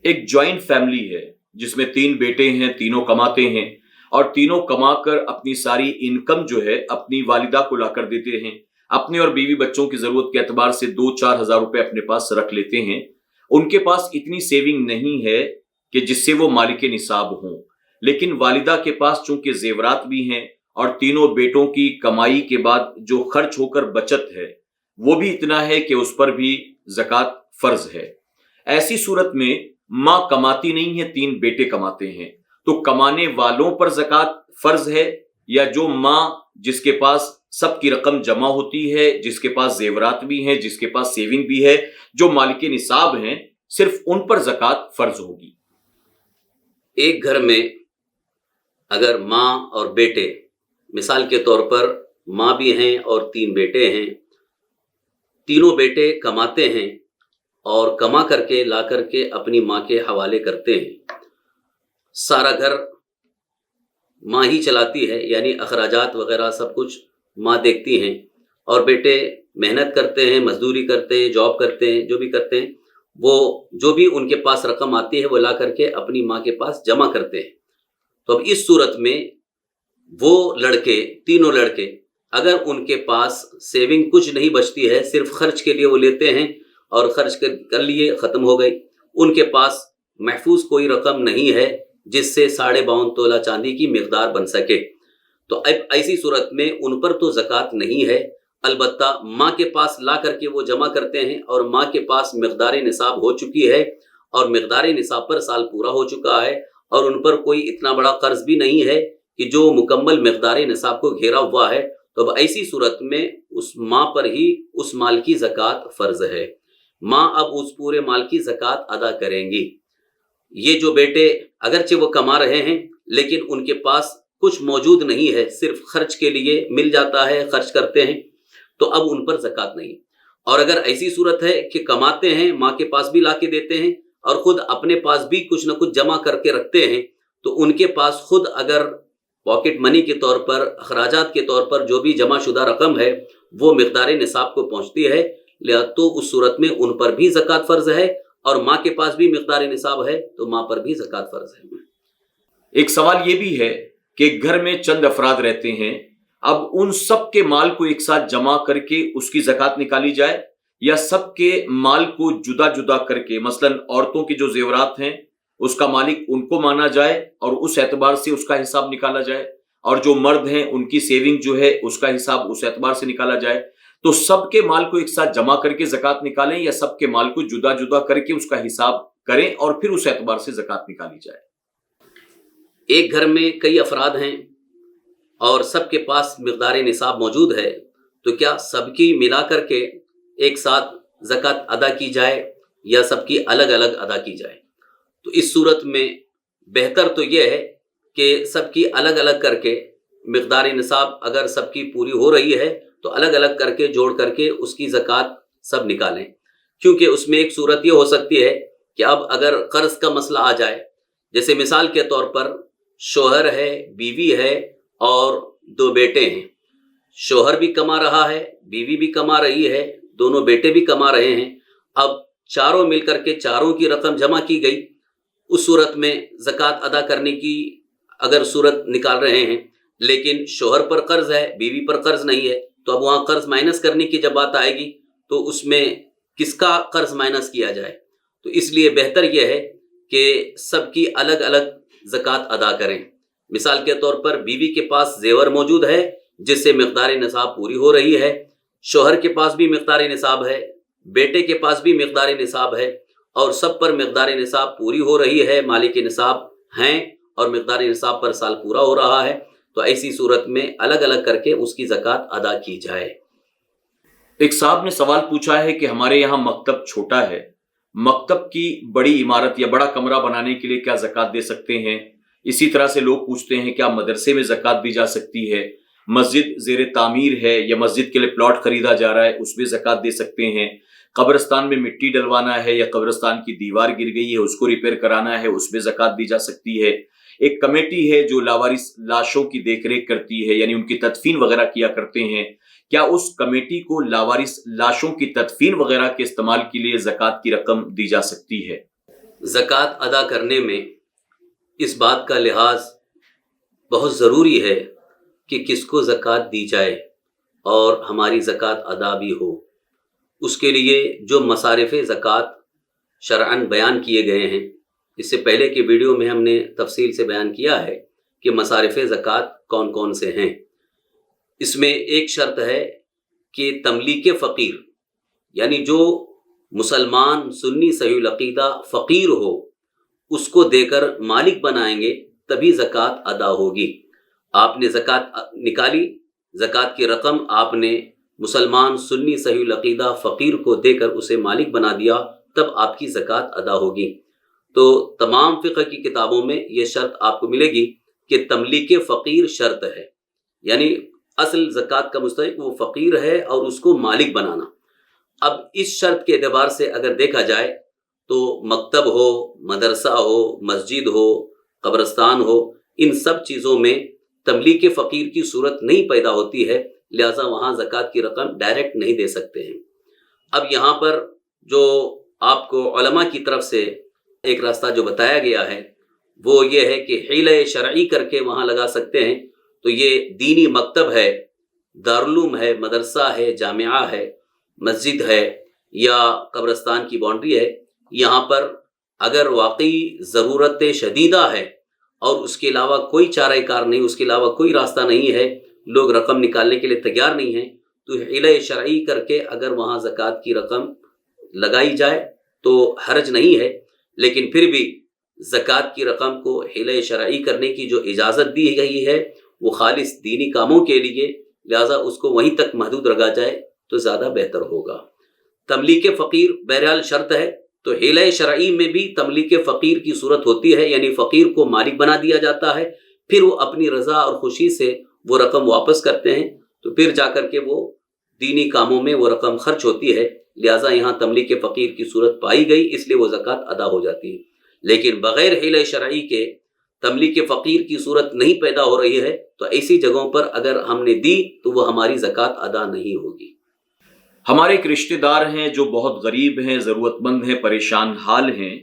ایک joint family ہے جس میں 3 بیٹے ہیں، تینوں کماتے ہیں اور تینوں کما کر اپنی ساری انکم جو ہے اپنی والدہ کو لا کر دیتے ہیں. اپنے اور بیوی بچوں کی ضرورت کے اعتبار سے 2-4 ہزار روپے اپنے پاس رکھ لیتے ہیں. ان کے پاس اتنی سیونگ نہیں ہے کہ جس سے وہ مالک نصاب ہوں، لیکن والدہ کے پاس چونکہ زیورات بھی ہیں اور تینوں بیٹوں کی کمائی کے بعد جو خرچ ہو کر بچت ہے وہ بھی اتنا ہے کہ اس پر بھی زکوٰۃ فرض ہے. ایسی صورت میں ماں کماتی نہیں ہے، 3 بیٹے کماتے ہیں، تو کمانے والوں پر زکوٰۃ فرض ہے یا جو ماں جس کے پاس سب کی رقم جمع ہوتی ہے، جس کے پاس زیورات بھی ہیں، جس کے پاس سیونگ بھی ہے، جو مالک نصاب ہیں، صرف ان پر زکوٰۃ فرض ہوگی. ایک گھر میں اگر ماں اور بیٹے، مثال کے طور پر ماں بھی ہیں اور 3 بیٹے ہیں، تینوں بیٹے کماتے ہیں اور کما کر کے لا کر کے اپنی ماں کے حوالے کرتے ہیں. سارا گھر ماں ہی چلاتی ہے، یعنی اخراجات وغیرہ سب کچھ ماں دیکھتی ہیں، اور بیٹے محنت کرتے ہیں، مزدوری کرتے ہیں، جاب کرتے ہیں، جو بھی کرتے ہیں، وہ جو بھی ان کے پاس رقم آتی ہے وہ لا کر کے اپنی ماں کے پاس جمع کرتے ہیں. تو اب اس صورت میں وہ لڑکے، تینوں لڑکے، اگر ان کے پاس سیونگ کچھ نہیں بچتی ہے، صرف خرچ کے لیے وہ لیتے ہیں اور خرچ کر لیے، ختم ہو گئی، ان کے پاس محفوظ کوئی رقم نہیں ہے جس سے 52.5 تولہ چاندی کی مقدار بن سکے، تو اب ایسی صورت میں ان پر تو زکوٰۃ نہیں ہے. البتہ ماں کے پاس لا کر کے وہ جمع کرتے ہیں اور ماں کے پاس مقدار نصاب ہو چکی ہے اور مقدار نصاب پر سال پورا ہو چکا ہے اور ان پر کوئی اتنا بڑا قرض بھی نہیں ہے کہ جو مکمل مقدار نصاب کو گھیرا ہوا ہے، تو اب ایسی صورت میں اس ماں پر ہی اس مال کی زکوٰۃ فرض ہے. ماں اب اس پورے مال کی زکوٰۃ ادا کریں گی. یہ جو بیٹے اگرچہ وہ کما رہے ہیں لیکن ان کے پاس کچھ موجود نہیں ہے، صرف خرچ کے لیے مل جاتا ہے، خرچ کرتے ہیں، تو اب ان پر زکوٰۃ نہیں. اور اگر ایسی صورت ہے کہ کماتے ہیں، ماں کے پاس بھی لا کے دیتے ہیں اور خود اپنے پاس بھی کچھ نہ کچھ جمع کر کے رکھتے ہیں، تو ان کے پاس خود اگر پاکٹ منی کے طور پر، اخراجات کے طور پر جو بھی جمع شدہ رقم ہے وہ مقدار نصاب کو پہنچتی ہے، تو اس صورت میں ان پر بھی زکوٰۃ فرض ہے، اور ماں کے پاس بھی مقدار نصاب ہے تو ماں پر بھی زکوٰۃ فرض ہے. ایک سوال یہ بھی ہے کہ گھر میں چند افراد رہتے ہیں، اب ان سب کے مال کو ایک ساتھ جمع کر کے اس کی زکوٰۃ نکالی جائے یا سب کے مال کو جدا جدا کر کے، مثلا عورتوں کی جو زیورات ہیں اس کا مالک ان کو مانا جائے اور اس اعتبار سے اس کا حساب نکالا جائے، اور جو مرد ہیں ان کی سیونگ جو ہے اس کا حساب اس اعتبار سے نکالا جائے. تو سب کے مال کو ایک ساتھ جمع کر کے زکوٰۃ نکالیں یا سب کے مال کو جدا جدا کر کے اس کا حساب کریں اور پھر اس اعتبار سے زکوٰۃ نکالی جائے؟ ایک گھر میں کئی افراد ہیں اور سب کے پاس مقدار نصاب موجود ہے، تو کیا سب کی ملا کر کے ایک ساتھ زکوٰۃ ادا کی جائے یا سب کی الگ الگ ادا کی جائے؟ تو اس صورت میں بہتر تو یہ ہے کہ سب کی الگ الگ کر کے مقدار نصاب اگر سب کی پوری ہو رہی ہے تو الگ الگ کر کے جوڑ کر کے اس کی زکوٰۃ سب نکالیں. کیونکہ اس میں ایک صورت یہ ہو سکتی ہے کہ اب اگر قرض کا مسئلہ آ جائے، جیسے مثال کے طور پر شوہر ہے، بیوی ہے اور 2 بیٹے ہیں، شوہر بھی کما رہا ہے، بیوی بھی کما رہی ہے، دونوں بیٹے بھی کما رہے ہیں، اب چاروں مل کر کے چاروں کی رقم جمع کی گئی. اس صورت میں زکوٰۃ ادا کرنے کی اگر صورت نکال رہے ہیں لیکن شوہر پر قرض ہے، بیوی پر قرض نہیں ہے، تو اب وہاں قرض مائنس کرنے کی جب بات آئے گی تو اس میں کس کا قرض مائنس کیا جائے؟ تو اس لیے بہتر یہ ہے کہ سب کی الگ الگ زکوٰۃ ادا کریں. مثال کے طور پر بیوی کے پاس زیور موجود ہے جس سے مقدار نصاب پوری ہو رہی ہے، شوہر کے پاس بھی مقدار نصاب ہے، بیٹے کے پاس بھی مقدار نصاب ہے، اور سب پر مقدار نصاب پوری ہو رہی ہے، مالک نصاب ہیں اور مقدار نصاب پر سال پورا ہو رہا ہے، تو ایسی صورت میں الگ الگ کر کے اس کی زکوٰۃ ادا کی جائے. ایک صاحب نے سوال پوچھا ہے کہ ہمارے یہاں مکتب چھوٹا ہے، مکتب کی بڑی عمارت یا بڑا کمرہ بنانے کے لیے کیا زکوٰۃ دے سکتے ہیں؟ اسی طرح سے لوگ پوچھتے ہیں کیا مدرسے میں زکوٰۃ دی جا سکتی ہے؟ مسجد زیر تعمیر ہے یا مسجد کے لیے پلاٹ خریدا جا رہا ہے، اس میں زکوٰۃ دے سکتے ہیں؟ قبرستان میں مٹی ڈلوانا ہے یا قبرستان کی دیوار گر گئی ہے اس کو ریپیئر کرانا ہے، اس میں زکوٰۃ دی جا سکتی ہے؟ ایک کمیٹی ہے جو لاوارث لاشوں کی دیکھ ریکھ کرتی ہے، یعنی ان کی تدفین وغیرہ کیا کرتے ہیں، کیا اس کمیٹی کو لاوارث لاشوں کی تدفین وغیرہ کے استعمال کے لیے زکوٰۃ کی رقم دی جا سکتی ہے؟ زکوٰۃ ادا کرنے میں اس بات کا لحاظ بہت ضروری ہے کہ کس کو زکوٰۃ دی جائے اور ہماری زکوٰۃ ادا بھی ہو۔ اس کے لیے جو مصارف زکوٰۃ شرعاً بیان کیے گئے ہیں، اس سے پہلے کی ویڈیو میں ہم نے تفصیل سے بیان کیا ہے کہ مصارف زکوٰۃ کون کون سے ہیں۔ اس میں ایک شرط ہے کہ تملیک فقیر، یعنی جو مسلمان سنی صحیح العقیدہ فقیر ہو اس کو دے کر مالک بنائیں گے تبھی زکوٰۃ ادا ہوگی۔ آپ نے زکوٰۃ نکالی، زکوٰۃ کی رقم آپ نے مسلمان سنی صحیح العقیدہ فقیر کو دے کر اسے مالک بنا دیا، تب آپ کی زکوٰۃ ادا ہوگی۔ تو تمام فقہ کی کتابوں میں یہ شرط آپ کو ملے گی کہ تملیک فقیر شرط ہے، یعنی اصل زکوٰۃ کا مستحق وہ فقیر ہے اور اس کو مالک بنانا۔ اب اس شرط کے اعتبار سے اگر دیکھا جائے تو مکتب ہو، مدرسہ ہو، مسجد ہو، قبرستان ہو، ان سب چیزوں میں تملیک فقیر کی صورت نہیں پیدا ہوتی ہے، لہٰذا وہاں زکوٰۃ کی رقم ڈائریکٹ نہیں دے سکتے ہیں۔ اب یہاں پر جو آپ کو علماء کی طرف سے ایک راستہ جو بتایا گیا ہے وہ یہ ہے کہ حیلہ شرعی کر کے وہاں لگا سکتے ہیں۔ تو یہ دینی مکتب ہے، دارالعلوم ہے، مدرسہ ہے، جامعہ ہے، مسجد ہے یا قبرستان کی باؤنڈری ہے، یہاں پر اگر واقعی ضرورت شدیدہ ہے اور اس کے علاوہ کوئی چارہ کار نہیں، اس کے علاوہ کوئی راستہ نہیں ہے، لوگ رقم نکالنے کے لیے تیار نہیں ہیں، تو حیلہ شرعی کر کے اگر وہاں زکوٰۃ کی رقم لگائی جائے تو حرج نہیں ہے۔ لیکن پھر بھی زکوٰۃ کی رقم کو حیلہ شرعی کرنے کی جو اجازت دی گئی ہے وہ خالص دینی کاموں کے لیے، لہٰذا اس کو وہیں تک محدود رکھا جائے تو زیادہ بہتر ہوگا۔ تملیک فقیر بہرحال شرط ہے، تو حیلہ شرعی میں بھی تملیک فقیر کی صورت ہوتی ہے، یعنی فقیر کو مالک بنا دیا جاتا ہے، پھر وہ اپنی رضا اور خوشی سے وہ رقم واپس کرتے ہیں، تو پھر جا کر کے وہ دینی کاموں میں وہ رقم خرچ ہوتی ہے، لہٰذا یہاں تملیک فقیر کی صورت پائی گئی، اس لیے وہ زکوٰۃ ادا ہو جاتی ہے۔ لیکن بغیر حیلہ شرعی کے تملیک فقیر کی صورت نہیں پیدا ہو رہی ہے، تو ایسی جگہوں پر اگر ہم نے دی تو وہ ہماری زکوٰۃ ادا نہیں ہوگی۔ ہمارے ایک رشتہ دار ہیں جو بہت غریب ہیں، ضرورت مند ہیں، پریشان حال ہیں،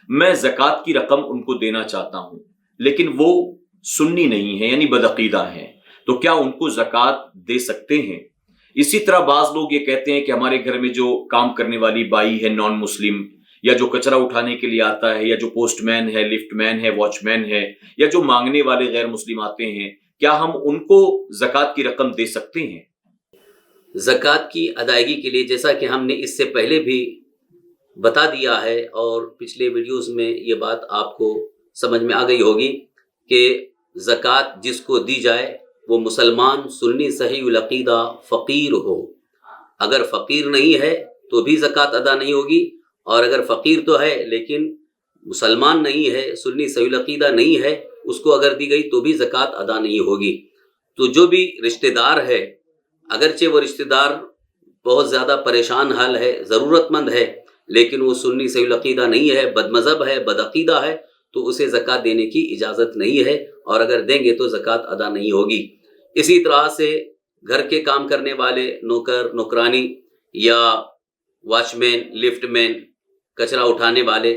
میں زکوٰۃ کی رقم ان کو دینا چاہتا ہوں، لیکن وہ سنی نہیں ہیں، یعنی بدعقیدہ ہیں، تو کیا ان کو زکوٰۃ دے سکتے ہیں؟ اسی طرح بعض لوگ یہ کہتے ہیں کہ ہمارے گھر میں جو کام کرنے والی بائی ہے نان مسلم، یا جو کچرا اٹھانے کے لیے آتا ہے، یا جو پوسٹ مین ہے، لفٹ مین ہے، واچ مین ہے، یا جو مانگنے والے غیر مسلم آتے ہیں، کیا ہم ان کو زکوٰۃ کی رقم دے سکتے ہیں؟ زکوٰۃ کی ادائیگی کے لیے جیسا کہ ہم نے اس سے پہلے بھی بتا دیا ہے اور پچھلے ویڈیوز میں یہ بات آپ کو سمجھ میں آ گئی ہوگی کہ زکوٰۃ جس کو دی جائے وہ مسلمان سنی صحیح العقیدہ فقیر ہو۔ اگر فقیر نہیں ہے تو بھی زکوٰۃ ادا نہیں ہوگی، اور اگر فقیر تو ہے لیکن مسلمان نہیں ہے، سنی صحیح العقیدہ نہیں ہے، اس کو اگر دی گئی تو بھی زکوٰۃ ادا نہیں ہوگی۔ تو جو بھی رشتہ دار ہے، اگرچہ وہ رشتہ دار بہت زیادہ پریشان حال ہے، ضرورت مند ہے، لیکن وہ سنی صحیح العقیدہ نہیں ہے، بد مذہب ہے، بد عقیدہ ہے، تو اسے زکوٰۃ دینے کی اجازت نہیں ہے، اور اگر دیں گے تو زکوٰۃ ادا نہیں ہوگی۔ اسی طرح سے گھر کے کام کرنے والے نوکر، نوکرانی یا واچ مین، لفٹ مین، کچرا اٹھانے والے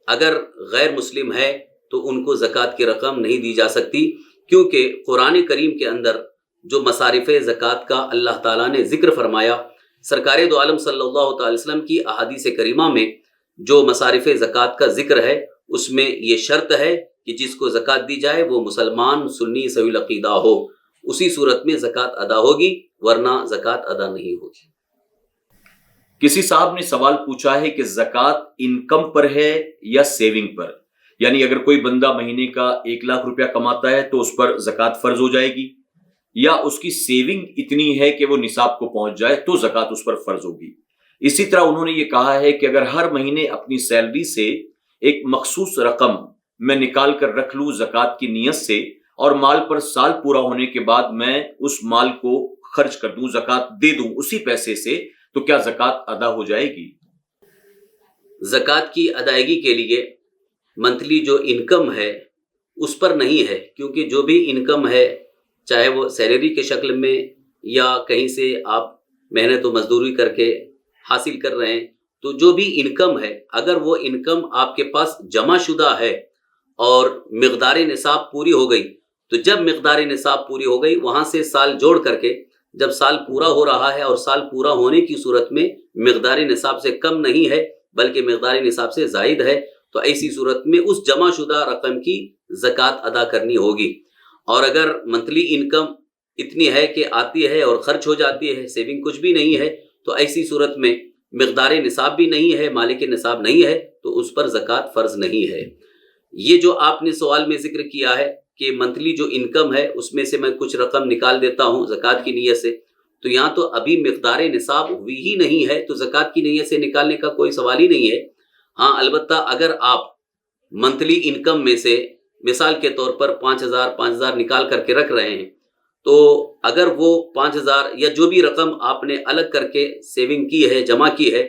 اگر غیر مسلم ہے تو ان کو زکوٰۃ کی رقم نہیں دی جا سکتی، کیونکہ قرآن کریم کے اندر جو مصارف زکوٰۃ کا اللہ تعالیٰ نے ذکر فرمایا، سرکار دو عالم صلی اللہ تعالی وسلم کی احادیث کریمہ میں جو مصارف زکوٰۃ کا ذکر ہے اس میں یہ شرط ہے کہ جس کو زکوٰۃ دی جائے وہ مسلمان سنی صحیح العقیدہ ہو، اسی صورت میں زکوٰۃ ادا ہوگی، ورنہ زکوٰۃ ادا نہیں ہوگی۔ کسی صاحب نے سوال پوچھا ہے کہ زکوٰۃ انکم پر ہے یا سیونگ پر، یعنی اگر کوئی بندہ مہینے کا 1,00,000 روپیہ کماتا ہے تو اس پر زکوٰۃ فرض ہو جائے گی، یا اس کی سیونگ اتنی ہے کہ وہ نصاب کو پہنچ جائے تو زکوٰۃ اس پر فرض ہوگی۔ اسی طرح انہوں نے یہ کہا ہے کہ اگر ہر مہینے اپنی سیلری سے ایک مخصوص رقم میں نکال کر رکھ لوں زکوٰۃ کی نیت سے، اور مال پر سال پورا ہونے کے بعد میں اس مال کو خرچ کر دوں، زکوٰۃ دے دوں اسی پیسے سے، تو کیا زکوٰۃ ادا ہو جائے گی؟ زکوٰۃ کی ادائیگی کے لیے منتھلی جو انکم ہے اس پر نہیں ہے، کیونکہ جو بھی انکم ہے چاہے وہ سیلری کے شکل میں یا کہیں سے آپ محنت و مزدوری کر کے حاصل کر رہے ہیں، تو جو بھی انکم ہے اگر وہ انکم آپ کے پاس جمع شدہ ہے اور مقدار نصاب پوری ہو گئی، تو جب مقدار نصاب پوری ہو گئی وہاں سے سال جوڑ کر کے جب سال پورا ہو رہا ہے اور سال پورا ہونے کی صورت میں مقدار نصاب سے کم نہیں ہے بلکہ مقدار نصاب سے زائد ہے، تو ایسی صورت میں اس جمع شدہ رقم کی زکوٰۃ ادا کرنی ہوگی۔ اور اگر منتھلی انکم اتنی ہے کہ آتی ہے اور خرچ ہو جاتی ہے، سیونگ کچھ بھی نہیں ہے، تو ایسی صورت میں مقدار نصاب بھی نہیں ہے، مالک نصاب نہیں ہے، تو اس پر زکوٰۃ فرض نہیں ہے۔ یہ جو آپ نے سوال میں ذکر کیا ہے کہ منتھلی جو انکم ہے اس میں سے میں کچھ رقم نکال دیتا ہوں زکوٰۃ کی نیت سے، تو یہاں تو ابھی مقدار نصاب ہوئی ہی نہیں ہے، تو زکوٰۃ کی نیت سے نکالنے کا کوئی سوال ہی نہیں ہے۔ ہاں البتہ اگر آپ منتھلی انکم میں سے مثال کے طور پر 5,000 نکال کر کے رکھ رہے ہیں، تو اگر وہ 5,000 یا جو بھی رقم آپ نے الگ کر کے سیونگ کی ہے، جمع کی ہے،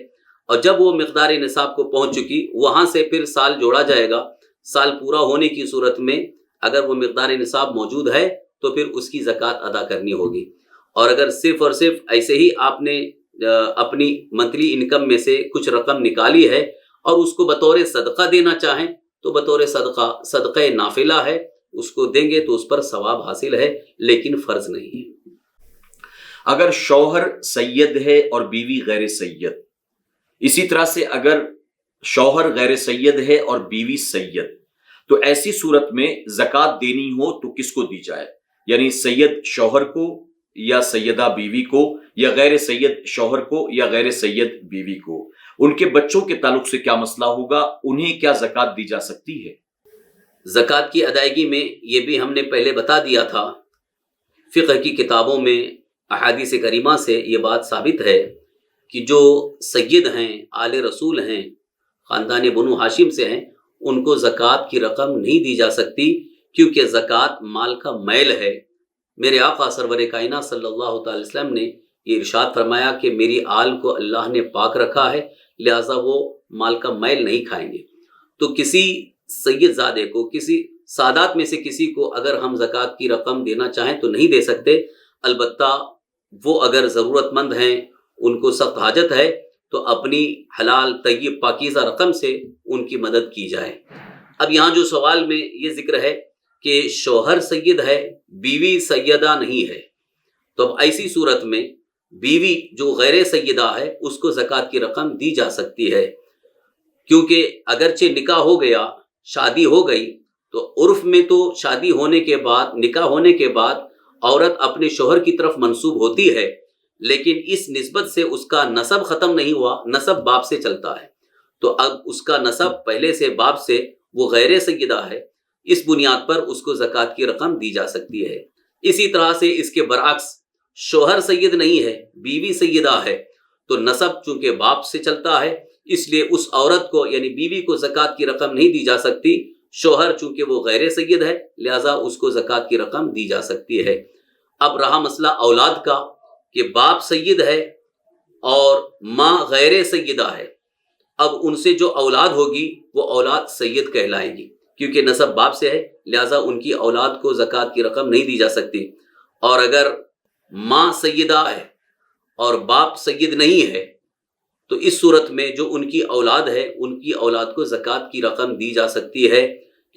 اور جب وہ مقدار نصاب کو پہنچ چکی وہاں سے پھر سال جوڑا جائے گا، سال پورا ہونے کی صورت میں اگر وہ مقدار نصاب موجود ہے تو پھر اس کی زکوٰۃ ادا کرنی ہوگی۔ اور اگر صرف اور صرف ایسے ہی آپ نے اپنی منتھلی انکم میں سے کچھ رقم نکالی ہے اور اس کو بطور صدقہ دینا چاہیں تو بطور صدقہ نافلہ ہے، اس کو دیں گے تو اس پر ثواب حاصل ہے لیکن فرض نہیں ہے۔ اگر شوہر سید ہے اور بیوی غیر سید، اسی طرح سے اگر شوہر غیر سید ہے اور بیوی سید، تو ایسی صورت میں زکوٰۃ دینی ہو تو کس کو دی جائے؟ یعنی سید شوہر کو یا سیدہ بیوی کو، یا غیر سید شوہر کو یا غیر سید بیوی کو؟ ان کے بچوں کے تعلق سے کیا مسئلہ ہوگا؟ انہیں کیا زکوٰۃ دی جا سکتی ہے؟ زکوٰۃ کی ادائیگی میں یہ بھی ہم نے پہلے بتا دیا تھا، فقہ کی کتابوں میں احادیث کریمہ سے یہ بات ثابت ہے کہ جو سید ہیں، آل رسول ہیں، خاندان بنو ہاشم سے ہیں، ان کو زکوٰۃ کی رقم نہیں دی جا سکتی، کیونکہ زکوٰۃ مال کا میل ہے۔ میرے آقا سرور کائنات صلی اللہ تعالی وسلم نے یہ ارشاد فرمایا کہ میری آل کو اللہ نے پاک رکھا ہے، لہٰذا وہ مال کا میل نہیں کھائیں گے۔ تو کسی سید زادے کو، کسی سادات میں سے کسی کو اگر ہم زکوٰۃ کی رقم دینا چاہیں تو نہیں دے سکتے، البتہ وہ اگر ضرورت مند ہیں، ان کو سخت حاجت ہے، تو اپنی حلال طیب پاکیزہ رقم سے ان کی مدد کی جائے۔ اب یہاں جو سوال میں یہ ذکر ہے کہ شوہر سید ہے، بیوی سیدہ نہیں ہے، تو اب ایسی صورت میں بیوی جو غیر سیدہ ہے اس کو زکوٰۃ کی رقم دی جا سکتی ہے، کیونکہ اگرچہ نکاح ہو گیا، شادی ہو گئی، تو عرف میں تو شادی ہونے کے بعد، نکاح ہونے کے بعد عورت اپنے شوہر کی طرف منسوب ہوتی ہے، لیکن اس نسبت سے اس کا نسب ختم نہیں ہوا، نسب باپ سے چلتا ہے، تو اب اس کا نسب پہلے سے باپ سے، وہ غیر سیدہ ہے، اس بنیاد پر اس کو زکوٰۃ کی رقم دی جا سکتی ہے۔ اسی طرح سے اس کے برعکس شوہر سید نہیں ہے، بیوی سیدہ ہے، تو نسب چونکہ باپ سے چلتا ہے، اس لیے اس عورت کو یعنی بیوی کو زکوٰۃ کی رقم نہیں دی جا سکتی، شوہر چونکہ وہ غیر سید ہے لہٰذا اس کو زکوٰۃ کی رقم دی جا سکتی ہے۔ اب رہا مسئلہ اولاد کا کہ باپ سید ہے اور ماں غیر سیدہ ہے، اب ان سے جو اولاد ہوگی وہ اولاد سید کہلائے گی، کیونکہ نسب باپ سے ہے لہٰذا ان کی اولاد کو زکوٰۃ کی رقم نہیں دی جا سکتی۔ اور اگر ماں سیدہ ہے اور باپ سید نہیں ہے تو اس صورت میں جو ان کی اولاد ہے ان کی اولاد کو زکوٰۃ کی رقم دی جا سکتی ہے،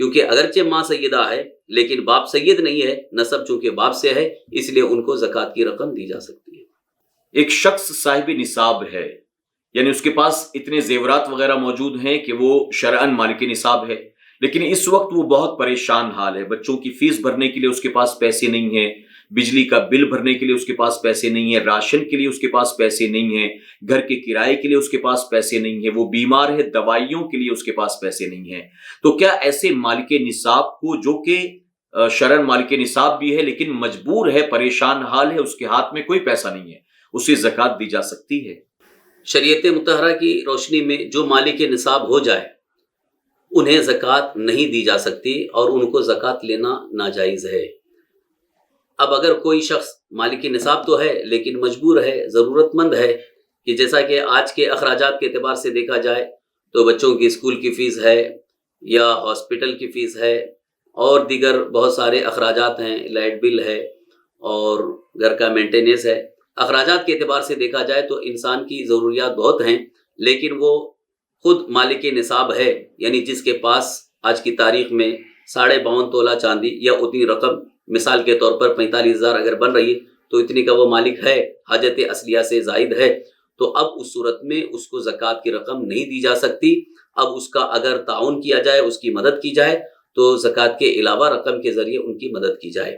کیونکہ اگرچہ ماں سیدہ ہے لیکن باپ سید نہیں ہے، نسب چونکہ باپ سے ہے اس لیے ان کو زکوٰۃ کی رقم دی جا سکتی ہے۔ ایک شخص صاحب نصاب ہے، یعنی اس کے پاس اتنے زیورات وغیرہ موجود ہیں کہ وہ شرعاً مالک نصاب ہے، لیکن اس وقت وہ بہت پریشان حال ہے، بچوں کی فیس بھرنے کے لیے اس کے پاس پیسے نہیں ہیں، بجلی کا بل بھرنے کے لیے اس کے پاس پیسے نہیں ہیں، راشن کے لیے اس کے پاس پیسے نہیں ہیں، گھر کے کرائے کے لیے اس کے پاس پیسے نہیں ہیں، وہ بیمار ہے، دوائیوں کے لیے اس کے پاس پیسے نہیں ہیں، تو کیا ایسے مالک نصاب کو، جو کہ شرعاً مالک نصاب بھی ہے لیکن مجبور ہے، پریشان حال ہے، اس کے ہاتھ میں کوئی پیسہ نہیں ہے، اسے زکوٰۃ دی جا سکتی ہے؟ شریعت مطہرہ کی روشنی میں جو مالک نصاب ہو جائے انہیں زکوٰۃ نہیں دی جا سکتی اور ان کو زکوٰۃ لینا ناجائز ہے۔ اب اگر کوئی شخص مالک نصاب تو ہے لیکن مجبور ہے، ضرورت مند ہے، کہ جیسا کہ آج کے اخراجات کے اعتبار سے دیکھا جائے تو بچوں کی اسکول کی فیس ہے یا ہاسپٹل کی فیس ہے اور دیگر بہت سارے اخراجات ہیں، لائٹ بل ہے اور گھر کا مینٹیننس ہے، اخراجات کے اعتبار سے دیکھا جائے تو انسان کی ضروریات بہت ہیں، لیکن وہ خود مالک نصاب ہے، یعنی جس کے پاس آج کی تاریخ میں 52.5 تولہ چاندی یا اتنی رقم، مثال کے طور پر 45,000 اگر بن رہی ہے تو اتنی کا وہ مالک ہے، حاجت اصلیہ سے زائد ہے، تو اب اس صورت میں اس کو زکوٰۃ کی رقم نہیں دی جا سکتی۔ اب اس کا اگر تعاون کیا جائے، اس کی مدد کی جائے، تو زکوٰۃ کے علاوہ رقم کے ذریعے ان کی مدد کی جائے۔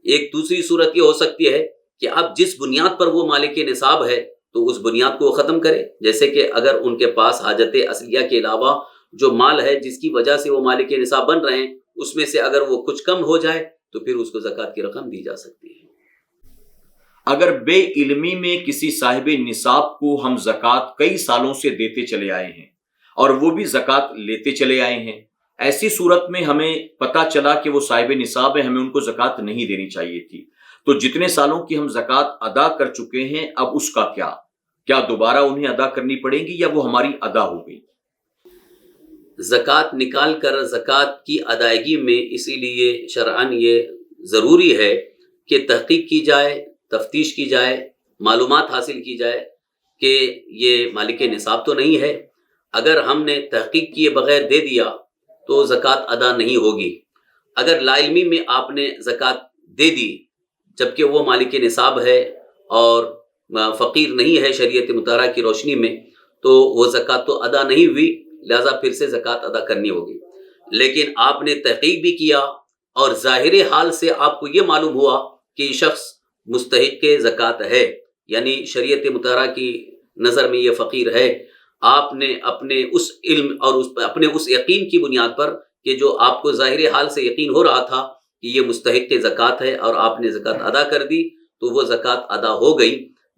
ایک دوسری صورت یہ ہو سکتی ہے کہ اب جس بنیاد پر وہ مالک نصاب ہے تو اس بنیاد کو وہ ختم کرے، جیسے کہ اگر ان کے پاس حاجت اصلیہ کے علاوہ جو مال ہے جس کی وجہ سے وہ مالک نصاب بن رہے ہیں، اس میں سے اگر وہ کچھ کم ہو جائے تو پھر اس کو زکوٰۃ کی رقم دی جا سکتی ہے۔ اگر بے علمی میں کسی صاحب نصاب کو ہم زکوٰۃ کئی سالوں سے دیتے چلے آئے ہیں اور وہ بھی زکوٰۃ لیتے چلے آئے ہیں، ایسی صورت میں ہمیں پتہ چلا کہ وہ صاحب نصاب ہے، ہمیں ان کو زکوٰۃ نہیں دینی چاہیے تھی، تو جتنے سالوں کی ہم زکوٰۃ ادا کر چکے ہیں اب اس کا کیا دوبارہ انہیں ادا کرنی پڑے گی یا وہ ہماری ادا ہو گئی؟ زکوٰۃ نکال کر زکوٰۃ کی ادائیگی میں اسی لیے شرعاً یہ ضروری ہے کہ تحقیق کی جائے، تفتیش کی جائے، معلومات حاصل کی جائے کہ یہ مالک نصاب تو نہیں ہے۔ اگر ہم نے تحقیق کیے بغیر دے دیا تو زکوٰۃ ادا نہیں ہوگی۔ اگر لا علمی میں آپ نے زکوٰۃ دے دی جبکہ وہ مالک نصاب ہے اور فقیر نہیں ہے شریعت مطہرہ کی روشنی میں، تو وہ زکوٰۃ تو ادا نہیں ہوئی، لہذا پھر سے زکوٰۃ ادا کرنی ہوگی۔ لیکن آپ نے تحقیق بھی کیا اور ظاہر حال سے آپ کو یہ معلوم ہوا کہ یہ شخص مستحق زکوٰۃ ہے، یعنی شریعت مطہرہ کی نظر میں یہ فقیر ہے۔ آپ نے اپنے اس علم اور اپنے اس یقین کی بنیاد پر کہ جو آپ کو ظاہر حال سے یقین ہو رہا تھا کہ یہ مستحق زکوٰۃ ہے اور آپ نے زکوٰۃ ادا کر دی، تو وہ زکوٰۃ ادا ہو گئی۔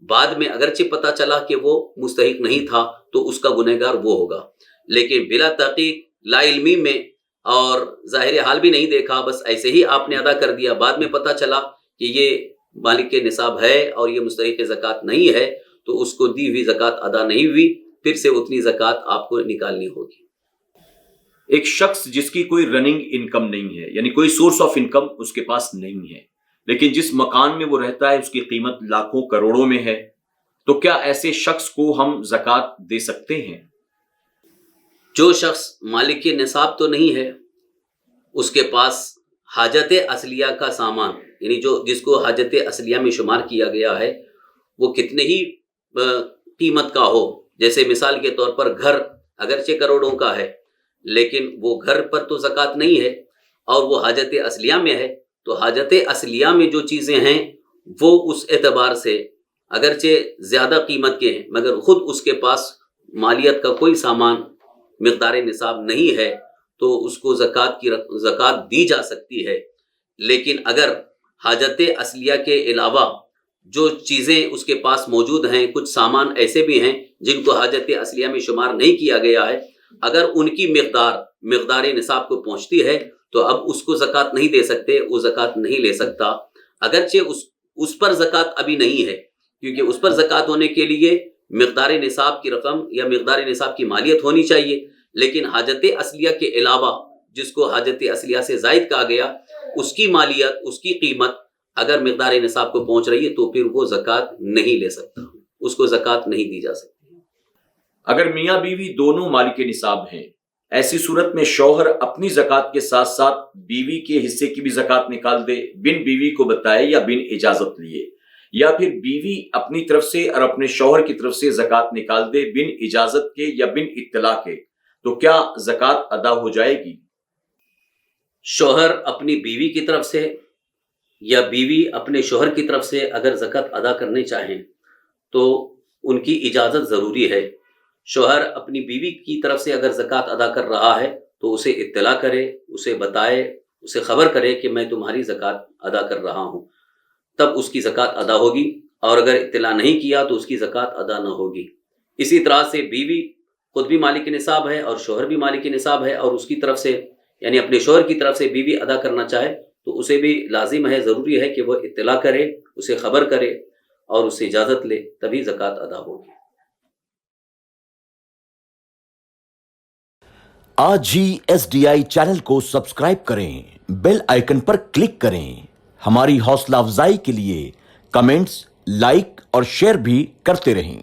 بعد میں اگرچہ پتہ چلا کہ وہ مستحق نہیں تھا تو اس کا گنہگار وہ ہوگا، لیکن بلا تحقیق لا علمی میں اور ظاہر حال بھی نہیں دیکھا، بس ایسے ہی آپ نے ادا کر دیا، بعد میں پتہ چلا کہ یہ مالک نصاب ہے اور یہ مستحق زکوٰۃ نہیں ہے، تو اس کو دی ہوئی زکوٰۃ ادا نہیں ہوئی، پھر سے اتنی زکوٰۃ آپ کو نکالنی ہوگی۔ ایک شخص جس کی کوئی رننگ انکم نہیں ہے، یعنی کوئی سورس آف انکم اس کے پاس نہیں ہے، لیکن جس مکان میں وہ رہتا ہے اس کی قیمت لاکھوں کروڑوں میں ہے، تو کیا ایسے شخص کو ہم زکوٰۃ دے سکتے ہیں؟ جو شخص مالک نصاب تو نہیں ہے، اس کے پاس حاجت اصلیہ کا سامان، یعنی جس کو حاجت اصلیہ میں شمار کیا گیا ہے، وہ کتنے ہی قیمت کا ہو، جیسے مثال کے طور پر گھر اگرچہ کروڑوں کا ہے لیکن وہ گھر پر تو زکوٰۃ نہیں ہے اور وہ حاجت اصلیہ میں ہے، تو حاجت اصلیہ میں جو چیزیں ہیں وہ اس اعتبار سے اگرچہ زیادہ قیمت کے ہیں مگر خود اس کے پاس مالیت کا کوئی سامان مقدار نصاب نہیں ہے، تو اس کو زکوٰۃ دی جا سکتی ہے۔ لیکن اگر حاجت اصلیہ کے علاوہ جو چیزیں اس کے پاس موجود ہیں، کچھ سامان ایسے بھی ہیں جن کو حاجت اصلیہ میں شمار نہیں کیا گیا ہے، اگر ان کی مقدار نصاب کو پہنچتی ہے تو اب اس کو زکوٰۃ نہیں دے سکتے، وہ زکوٰۃ نہیں لے سکتا، اگرچہ اس پر زکوٰۃ ابھی نہیں ہے، کیونکہ اس پر زکوٰۃ ہونے کے لیے مقدار نصاب کی رقم یا مقدار نصاب کی مالیت ہونی چاہیے، لیکن حاجت اصلیہ کے علاوہ جس کو حاجت اصلیہ سے زائد کہا گیا، اس کی مالیت، اس کی قیمت اگر مقدار نصاب کو پہنچ رہی ہے تو پھر وہ زکوٰۃ نہیں لے سکتا، اس کو زکوٰۃ نہیں دی جا سکتی۔ اگر میاں بیوی دونوں مالک نصاب ہیں، ایسی صورت میں شوہر اپنی زکوٰۃ کے ساتھ ساتھ بیوی کے حصے کی بھی زکوٰۃ نکال دے، بن بیوی کو بتائے یا بن اجازت لیے، یا پھر بیوی اپنی طرف سے اور اپنے شوہر کی طرف سے زکوٰۃ نکال دے بن اجازت کے یا بن اطلاع کے، تو کیا زکوٰۃ ادا ہو جائے گی؟ شوہر اپنی بیوی کی طرف سے یا بیوی اپنے شوہر کی طرف سے اگر زکوٰۃ ادا کرنے چاہیں تو ان کی اجازت ضروری ہے۔ شوہر اپنی بیوی کی طرف سے اگر زکوٰۃ ادا کر رہا ہے تو اسے اطلاع کرے، اسے بتائے، اسے خبر کرے کہ میں تمہاری زکوٰۃ ادا کر رہا ہوں، تب اس کی زکوٰۃ ادا ہوگی، اور اگر اطلاع نہیں کیا تو اس کی زکوٰۃ ادا نہ ہوگی۔ اسی طرح سے بیوی خود بھی مالک نصاب ہے اور شوہر بھی مالک نصاب ہے، اور اس کی طرف سے یعنی اپنے شوہر کی طرف سے بیوی ادا کرنا چاہے تو اسے بھی لازم ہے، ضروری ہے کہ وہ اطلاع کرے، اسے خبر کرے اور اس سے اجازت لے، تبھی زکوٰۃ ادا ہوگی۔ آج ہی SDI چینل کو سبسکرائب کریں، بیل آئیکن پر کلک کریں۔ ہماری حوصلہ افزائی کے لیے کمنٹس، لائک اور شیئر بھی کرتے رہیں۔